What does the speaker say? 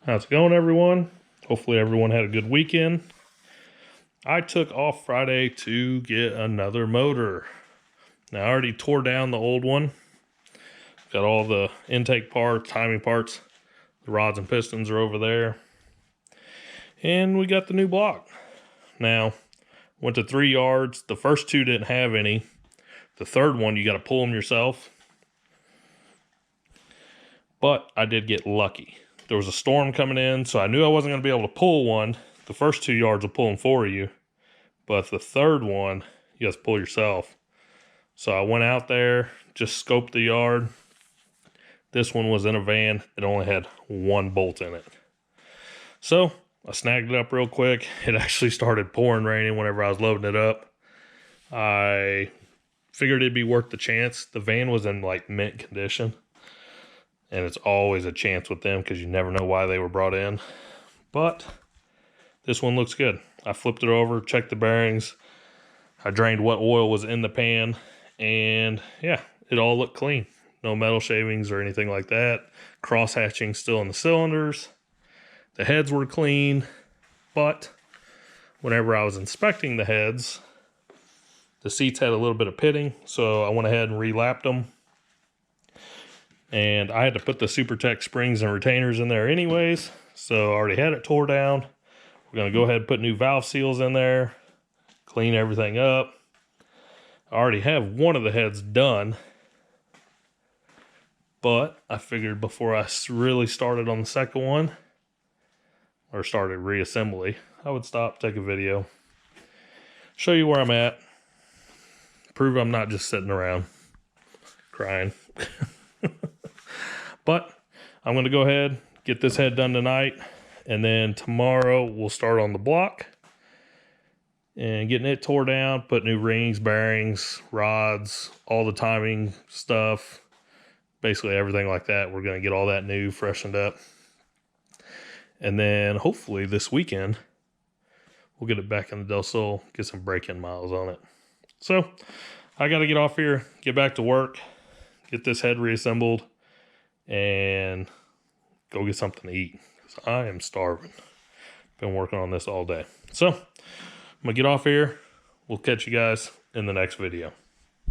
How's it going, everyone? Hopefully everyone had a good weekend. I took off Friday to get another motor. Now, I already tore down the old one. Got all the intake parts, timing parts. The rods and pistons are over there. And we got the new block. Now, went to 3 yards. The first 2 didn't have any. The third one, you got to pull them yourself. But I did get lucky. There was a storm coming in, so I knew I wasn't going to be able to pull one. The first 2 yards will pull them for you. But the third one, you have to pull yourself. So I went out there, just scoped the yard. This one was in a van. It only had 1 bolt in it. So I snagged it up real quick. It actually started pouring raining whenever I was loading it up. I figured it'd be worth the chance. The van was in like mint condition. And it's always a chance with them because you never know why they were brought in. But this one looks good. I flipped it over, checked the bearings. I drained what oil was in the pan. And yeah, it all looked clean. No metal shavings or anything like that. Cross hatching still in the cylinders. The heads were clean. But whenever I was inspecting the heads, the seats had a little bit of pitting. So I went ahead and re-lapped them. And I had to put the SuperTech springs and retainers in there anyways. So I already had it tore down. We're going to go ahead and put new valve seals in there. Clean everything up. I already have one of the heads done. But I figured before I really started on the second one, or started reassembly, I would stop, take a video, show you where I'm at, prove I'm not just sitting around crying. But I'm going to go ahead, get this head done tonight, and then tomorrow we'll start on the block and getting it tore down, put new rings, bearings, rods, all the timing stuff, basically everything like that. We're going to get all that new, freshened up. And then hopefully this weekend, we'll get it back in the Del Sol, get some break-in miles on it. So I got to get off here, get back to work, get this head reassembled, and go get something to eat because I am starving. Been working on this all day. So I'm going to get off here. We'll catch you guys in the next video.